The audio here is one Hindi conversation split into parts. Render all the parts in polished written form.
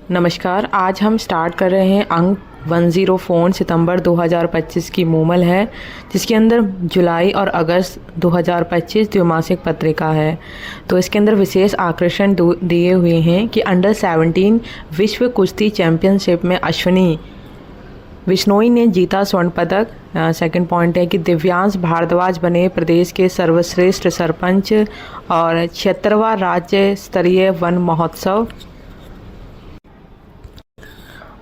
नमस्कार। आज हम स्टार्ट कर रहे हैं अंक 104 सितंबर 2025 की मूमल है, जिसके अंदर जुलाई और अगस्त 2025 द्विमासिक पत्रिका है। तो इसके अंदर विशेष आकर्षण दिए हुए हैं कि अंडर 17 विश्व कुश्ती चैंपियनशिप में अश्विनी विश्नोई ने जीता स्वर्ण पदक। सेकंड पॉइंट है कि दिव्यांश भारद्वाज बने प्रदेश के सर्वश्रेष्ठ सरपंच। और 76वां राज्य स्तरीय वन महोत्सव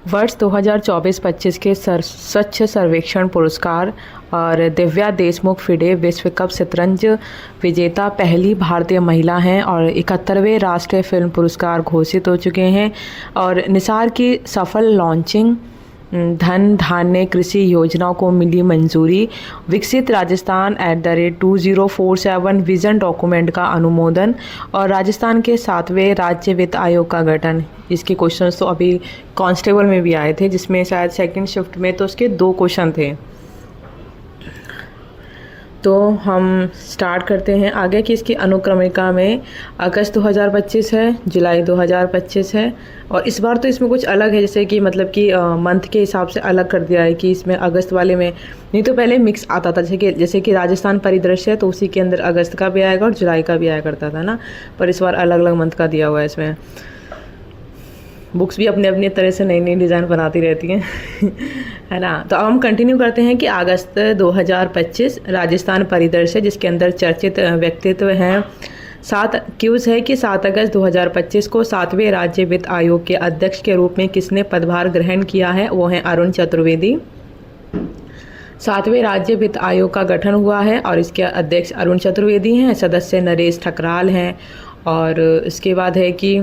वर्ष 2024-25 के स्वच्छ सर्वेक्षण पुरस्कार। और दिव्या देशमुख फिडे विश्व कप शतरंज विजेता पहली भारतीय महिला हैं। और 71वें राष्ट्रीय फिल्म पुरस्कार घोषित हो चुके हैं। और निसार की सफल लॉन्चिंग, धन धान्य कृषि योजनाओं को मिली मंजूरी, विकसित राजस्थान @2047 विजन डॉक्यूमेंट का अनुमोदन और राजस्थान के 7वें राज्य वित्त आयोग का गठन। इसके क्वेश्चंस तो अभी कांस्टेबल में भी आए थे, जिसमें शायद सेकंड शिफ्ट में तो उसके 2 क्वेश्चन थे। तो हम स्टार्ट करते हैं आगे कि इसकी अनुक्रमिका में अगस्त 2025 है, जुलाई 2025 है। और इस बार तो इसमें कुछ अलग है, जैसे कि मतलब कि मंथ के हिसाब से अलग कर दिया है कि इसमें अगस्त वाले में, नहीं तो पहले मिक्स आता था, जैसे कि राजस्थान परिदृश्य है तो उसी के अंदर अगस्त का भी आएगा और जुलाई का भी आया करता था ना, पर इस बार अलग अलग मंथ का दिया हुआ है। इसमें बुक्स भी अपने अपने तरह से नई नई डिज़ाइन बनाती रहती हैं है ना। तो अब हम कंटिन्यू करते हैं कि अगस्त 2025 राजस्थान परिदृश्य, जिसके अंदर चर्चित व्यक्तित्व हैं। 7 क्यूज है कि 7 अगस्त 2025 को 7वें राज्य वित्त आयोग के अध्यक्ष के रूप में किसने पदभार ग्रहण किया है, वो हैं अरुण चतुर्वेदी। 7वें राज्य वित्त आयोग का गठन हुआ है और इसके अध्यक्ष अरुण चतुर्वेदी हैं, सदस्य नरेश ठकराल हैं। और इसके बाद है कि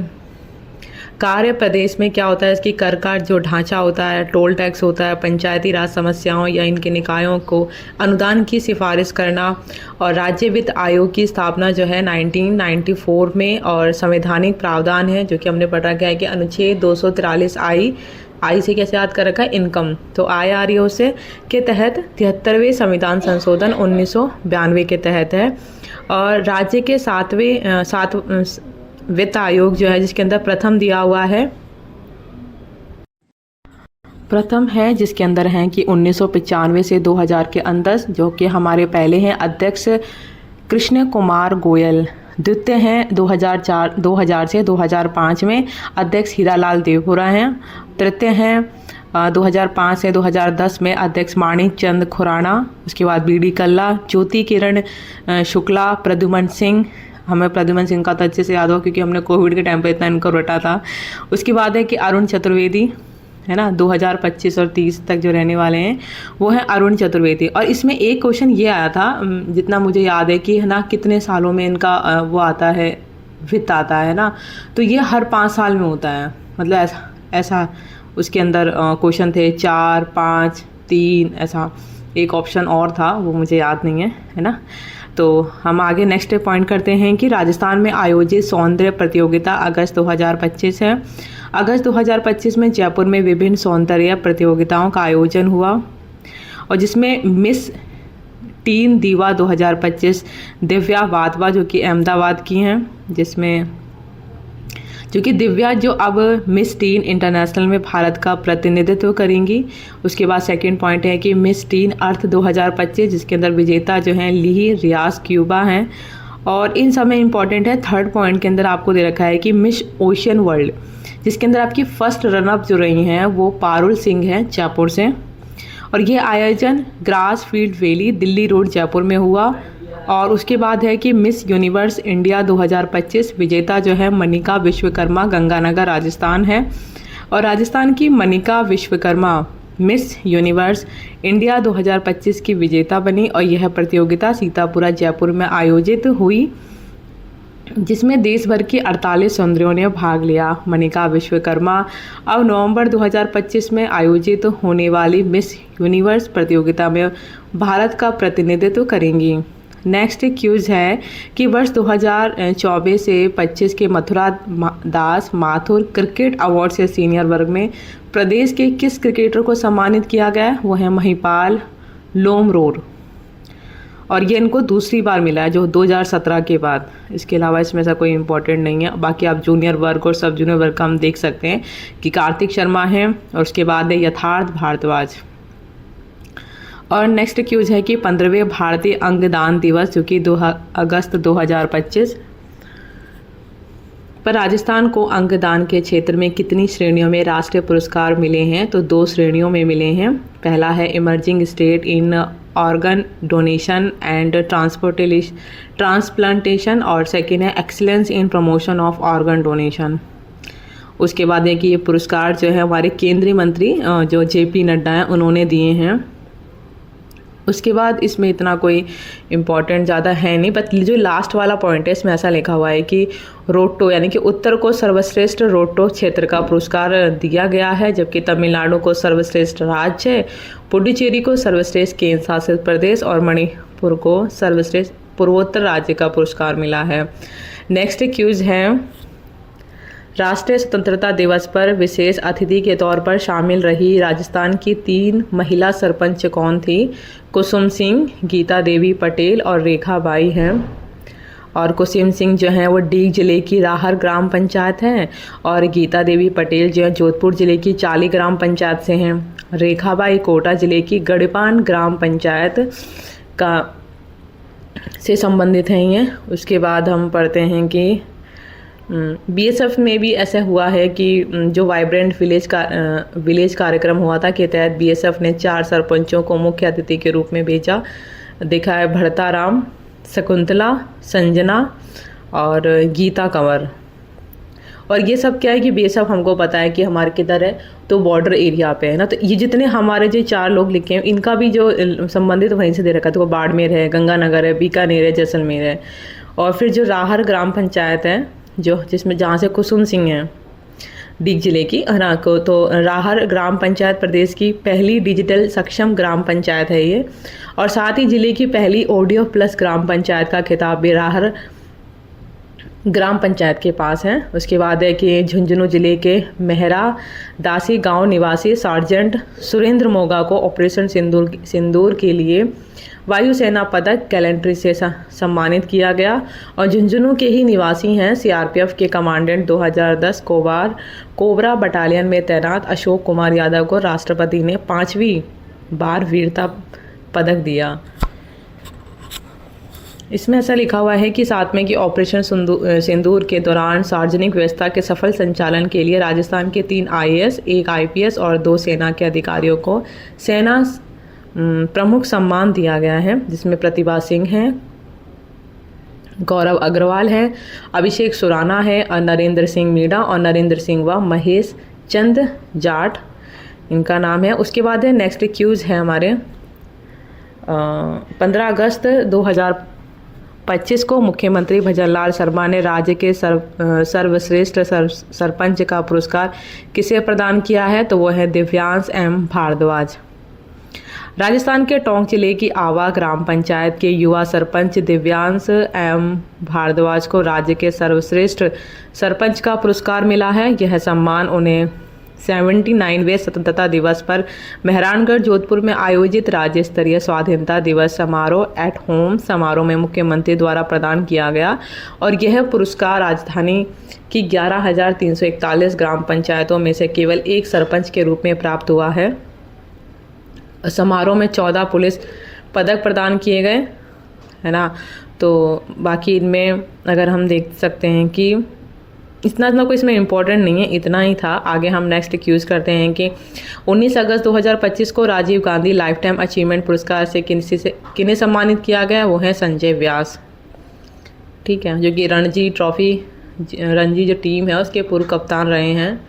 कार्य प्रदेश में क्या होता है, इसकी कर का जो ढांचा होता है, टोल टैक्स होता है, पंचायती राज समस्याओं या इनके निकायों को अनुदान की सिफारिश करना। और राज्य वित्त आयोग की स्थापना जो है 1994 में, और संवैधानिक प्रावधान है जो कि हमने पढ़ा गया है कि अनुच्छेद 243 आई से कैसे याद कर रखा है, इनकम, तो आय आ रही है उससे, के तहत 73वें संविधान संशोधन 1992 के तहत है। और राज्य के 7 वित्त आयोग जो है, जिसके अंदर प्रथम दिया हुआ है, प्रथम है जिसके अंदर हैं कि 1995 से 2000 के अंदर, जो कि हमारे पहले हैं अध्यक्ष कृष्ण कुमार गोयल। द्वितीय हैं 2000 से 2005 में अध्यक्ष हीरालाल देवपुरा हैं। तृतीय हैं 2005 से 2010 में अध्यक्ष माणिक चंद खुराना। उसके बाद बीडी कल्ला, ज्योति किरण शुक्ला, प्रद्युमन सिंह। हमें प्रद्युमन सिंह का तो अच्छे से याद हो क्योंकि हमने कोविड के टाइम पे इतना इनको रटा था। उसके बाद है कि अरुण चतुर्वेदी है ना, 2025 और 30 तक जो रहने वाले हैं वो है अरुण चतुर्वेदी। और इसमें एक क्वेश्चन ये आया था, जितना मुझे याद है कि है ना, कितने सालों में इनका वो आता है, वित्त आता है ना, तो ये हर 5 साल में होता है, मतलब ऐसा उसके अंदर क्वेश्चन थे 4, 5, 3, ऐसा एक ऑप्शन और था, वो मुझे याद नहीं है ना। तो हम आगे नेक्स्ट पॉइंट करते हैं कि राजस्थान में आयोजित सौंदर्य प्रतियोगिता अगस्त 2025 है। अगस्त 2025 में जयपुर में विभिन्न सौंदर्य प्रतियोगिताओं का आयोजन हुआ, और जिसमें मिस टीन दीवा 2025 दिव्या वाधवा जो कि अहमदाबाद की हैं, जिसमें जो कि दिव्या जो अब मिस टीन इंटरनेशनल में भारत का प्रतिनिधित्व करेंगी। उसके बाद सेकंड पॉइंट है कि मिस टीन अर्थ 2025, जिसके अंदर विजेता जो हैं ली रियाज क्यूबा हैं। और इन सब में इंपॉर्टेंट है, थर्ड पॉइंट के अंदर आपको दे रखा है कि मिस ओशियन वर्ल्ड, जिसके अंदर आपकी फर्स्ट रनअप जो रही हैं वो पारुल सिंह हैं जयपुर से। और ये आयोजन grass field valley Delhi road Jaipur में हुआ। और उसके बाद है कि मिस यूनिवर्स इंडिया 2025 विजेता जो है मनिका विश्वकर्मा गंगानगर राजस्थान है। और राजस्थान की Manika Vishwakarma miss universe India 2025 की विजेता बनी। और यह प्रतियोगिता सीतापुरा जयपुर में आयोजित हुई, जिसमें देश भर की 48 सुंदरियों ने भाग लिया। मनिका विश्वकर्मा अब नवंबर 2025 में आयोजित होने वाली मिस यूनिवर्स प्रतियोगिता में भारत का प्रतिनिधित्व करेंगी। नेक्स्ट क्यूज है कि वर्ष 2024 से 25 के मथुरा दास माथुर क्रिकेट अवार्ड से सीनियर वर्ग में प्रदेश के किस क्रिकेटर को सम्मानित किया गया है, वो है महिपाल लोमरोर। और ये इनको दूसरी बार मिला है जो 2017 के बाद। इसके अलावा इसमें ऐसा कोई इम्पोर्टेंट नहीं है। बाकी आप जूनियर वर्ग और सब जूनियर वर्ग का हम देख सकते हैं कि कार्तिक शर्मा है और उसके बाद है यथार्थ भारद्वाज। और नेक्स्ट क्यूज है कि 15वें भारतीय अंगदान दिवस जो कि 2 अगस्त 2025 पर राजस्थान को अंगदान के क्षेत्र में कितनी श्रेणियों में राष्ट्रीय पुरस्कार मिले हैं? तो 2 श्रेणियों में मिले हैं। पहला है emerging state in organ donation and transplantation और सेकेंड है excellence in promotion of organ donation. उसके बाद है कि ये पुरस्कार जो है हमारे केंद्रीय मंत्री जो JP नड्डा हैं उन्होंने दिए हैं। उसके बाद इसमें इतना कोई इम्पॉर्टेंट ज़्यादा है नहीं, बट जो लास्ट वाला पॉइंट है इसमें ऐसा लिखा हुआ है कि रोटो यानी कि उत्तर को सर्वश्रेष्ठ रोटो क्षेत्र का पुरस्कार दिया गया है, जबकि तमिलनाडु को सर्वश्रेष्ठ राज्य, पुडुचेरी को सर्वश्रेष्ठ केंद्र शासित प्रदेश और मणिपुर को सर्वश्रेष्ठ पूर्वोत्तर राज्य का पुरस्कार मिला है। नेक्स्ट क्यूज है राष्ट्रीय स्वतंत्रता दिवस पर विशेष अतिथि के तौर पर शामिल रही राजस्थान की 3 महिला सरपंच कौन थी? कुसुम सिंह, गीता देवी पटेल और रेखा बाई हैं। और कुसुम सिंह जो हैं वो डीग जिले की राहर ग्राम पंचायत हैं और गीता देवी पटेल जो है जोधपुर जिले की चाली ग्राम पंचायत से हैं। रेखा बाई कोटा जिले की गढ़पान ग्राम पंचायत का से संबंधित हैं ये। उसके बाद हम पढ़ते हैं कि BSF में भी ऐसा हुआ है कि जो वाइब्रेंट विलेज कार्यक्रम हुआ था के तहत BSF ने 4 सरपंचों को मुख्य अतिथि के रूप में भेजा। देखा है भरताराम, शकुंतला, संजना और गीता कंवर। और ये सब क्या है कि BSF हमको पता है कि हमारे किधर है तो बॉर्डर एरिया पे है ना, तो ये जितने हमारे जो 4 लोग लिखे हैं इनका भी जो संबंधित वहीं से दे रखा है, तो वो बाड़मेर है, गंगानगर है, बीकानेर है, जैसलमेर है। और फिर जो राहर ग्राम पंचायत है जो जिसमें जहाँ से कुसुम सिंह हैं डीग जिले की हरा को, तो राहर ग्राम पंचायत प्रदेश की पहली डिजिटल सक्षम ग्राम पंचायत है ये, और साथ ही जिले की पहली ऑडियो प्लस ग्राम पंचायत का खिताब भी राहर ग्राम पंचायत के पास है। उसके बाद है कि झुंझुनू जिले के मेहरा दासी गांव निवासी सार्जेंट सुरेंद्र मोगा को ऑपरेशन सिंदूर के लिए वायुसेना पदक गैलेंट्री से सम्मानित किया गया। और झुंझुनू के ही निवासी हैं CRPF के कमांडेंट 2010 कोबरा बटालियन में तैनात अशोक कुमार यादव को राष्ट्रपति ने 5वीं बार वीरता पदक दिया। इसमें ऐसा लिखा हुआ है कि साथ में कि ऑपरेशन सिंदूर के दौरान सार्वजनिक व्यवस्था के सफल संचालन के लिए राजस्थान के 3 IAS, 1 IPS और 2 सेना के अधिकारियों को सेना प्रमुख सम्मान दिया गया है, जिसमें प्रतिभा सिंह हैं, गौरव अग्रवाल हैं, अभिषेक सुराना है और नरेंद्र सिंह मीणा और नरेंद्र सिंह व महेश चंद जाट इनका नाम है। उसके बाद है नेक्स्ट क्यूज है हमारे 15 अगस्त 2025 को मुख्यमंत्री भजनलाल शर्मा ने राज्य के सर्वश्रेष्ठ सरपंच का पुरस्कार किसे प्रदान किया है? तो वो है दिव्यांश M भारद्वाज। राजस्थान के टोंक जिले की आवा ग्राम पंचायत के युवा सरपंच दिव्यांश M भारद्वाज को राज्य के सर्वश्रेष्ठ सरपंच का पुरस्कार मिला है। यह सम्मान उन्हें 79वें स्वतंत्रता दिवस पर मेहरानगढ़ जोधपुर में आयोजित राज्य स्तरीय स्वाधीनता दिवस समारोह एट होम समारोह में मुख्यमंत्री द्वारा प्रदान किया गया। और यह पुरस्कार राजधानी की 11,341 ग्राम पंचायतों में से केवल एक सरपंच के रूप में प्राप्त हुआ है। समारोह में 14 पुलिस पदक प्रदान किए गए, है ना। तो बाकी इनमें अगर हम देख सकते हैं कि इतना कोई इसमें इम्पोर्टेंट नहीं है, इतना ही था। आगे हम नेक्स्ट क्यूज करते हैं कि 19 अगस्त 2025 को Rajiv Gandhi lifetime achievement पुरस्कार से किन्हें सम्मानित किया गया? वो है संजय व्यास, ठीक है, जो कि रणजी जो टीम है उसके पूर्व कप्तान रहे हैं।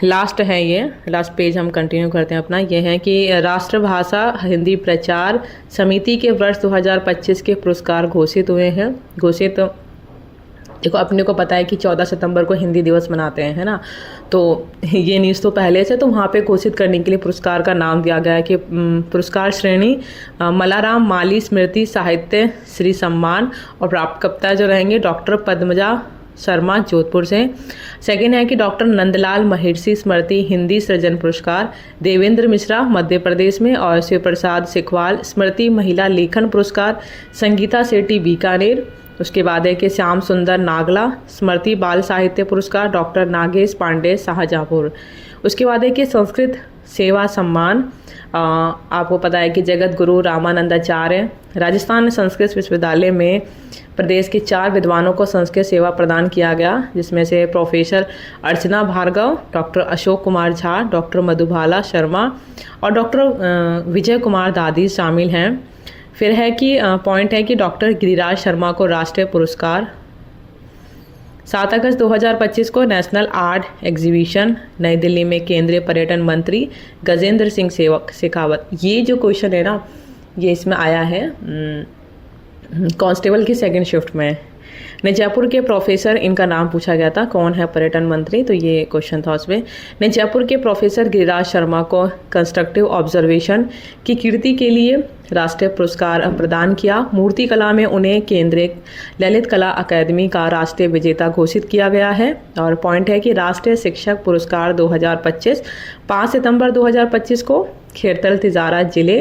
लास्ट है ये लास्ट पेज हम कंटिन्यू करते हैं अपना। ये है कि राष्ट्रभाषा हिंदी प्रचार समिति के वर्ष 2025 के पुरस्कार घोषित हुए हैं। देखो अपने को पता है कि 14 सितंबर को हिंदी दिवस मनाते हैं, है ना, तो ये न्यूज़ तो पहले से, तो वहाँ पे घोषित करने के लिए पुरस्कार का नाम दिया गया है कि पुरस्कार श्रेणी मलाराम माली स्मृति साहित्य श्री सम्मान, और प्राप्तकर्ता जो रहेंगे डॉक्टर पद्मजा शर्मा जोधपुर से। सेकंड है कि डॉक्टर नंदलाल महर्षि स्मृति हिंदी सृजन पुरस्कार देवेंद्र मिश्रा मध्य प्रदेश में। और शिव प्रसाद सिखवाल स्मृति महिला लेखन पुरस्कार संगीता सेठी बीकानेर। उसके बाद है कि श्याम सुंदर नागला स्मृति बाल साहित्य पुरस्कार डॉक्टर नागेश पांडे शाहजहाँपुर। उसके बाद है कि संस्कृत सेवा सम्मान आपको पता है कि जगत गुरु रामानंदाचार्य राजस्थान संस्कृत विश्वविद्यालय में प्रदेश के 4 विद्वानों को संस्कृत सेवा प्रदान किया गया, जिसमें से प्रोफेसर अर्चना भार्गव, डॉक्टर अशोक कुमार झा, डॉक्टर मधुबाला शर्मा और डॉक्टर विजय कुमार दादी शामिल हैं। फिर है कि पॉइंट है कि डॉक्टर गिरिराज शर्मा को राष्ट्रीय पुरस्कार। 7 अगस्त 2025 को नेशनल आर्ट एग्जीबिशन नई दिल्ली में केंद्रीय पर्यटन मंत्री गजेंद्र सिंह शेखावत। ये जो क्वेश्चन है ना, ये इसमें आया है कांस्टेबल की सेकंड शिफ्ट में। ने जयपुर के प्रोफेसर, इनका नाम पूछा गया था कौन है पर्यटन मंत्री, तो ये क्वेश्चन था उसमें। ने जयपुर के प्रोफेसर गिरिराज शर्मा को कंस्ट्रक्टिव ऑब्जर्वेशन की कीर्ति के लिए राष्ट्रीय पुरस्कार प्रदान किया। मूर्ति कला में उन्हें केंद्रीय ललित कला अकादमी का राष्ट्रीय विजेता घोषित किया गया है। और पॉइंट है कि राष्ट्रीय शिक्षक पुरस्कार 2025 5 सितंबर 2025 को खेरतल तिजारा जिले,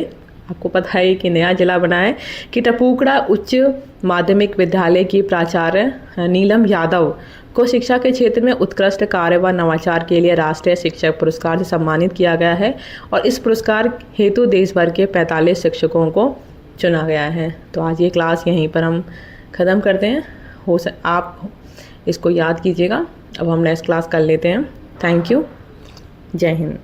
आपको पता है कि नया जिला बना है, कि टपूकड़ा उच्च माध्यमिक विद्यालय की प्राचार्य नीलम यादव को शिक्षा के क्षेत्र में उत्कृष्ट कार्य व नवाचार के लिए राष्ट्रीय शिक्षक पुरस्कार से सम्मानित किया गया है। और इस पुरस्कार हेतु देश भर के 45 शिक्षकों को चुना गया है। तो आज ये क्लास यहीं पर हम ख़त्म करते हैं। आप इसको याद कीजिएगा। अब हम नेक्स्ट क्लास कर लेते हैं। Thank you. जय हिंद।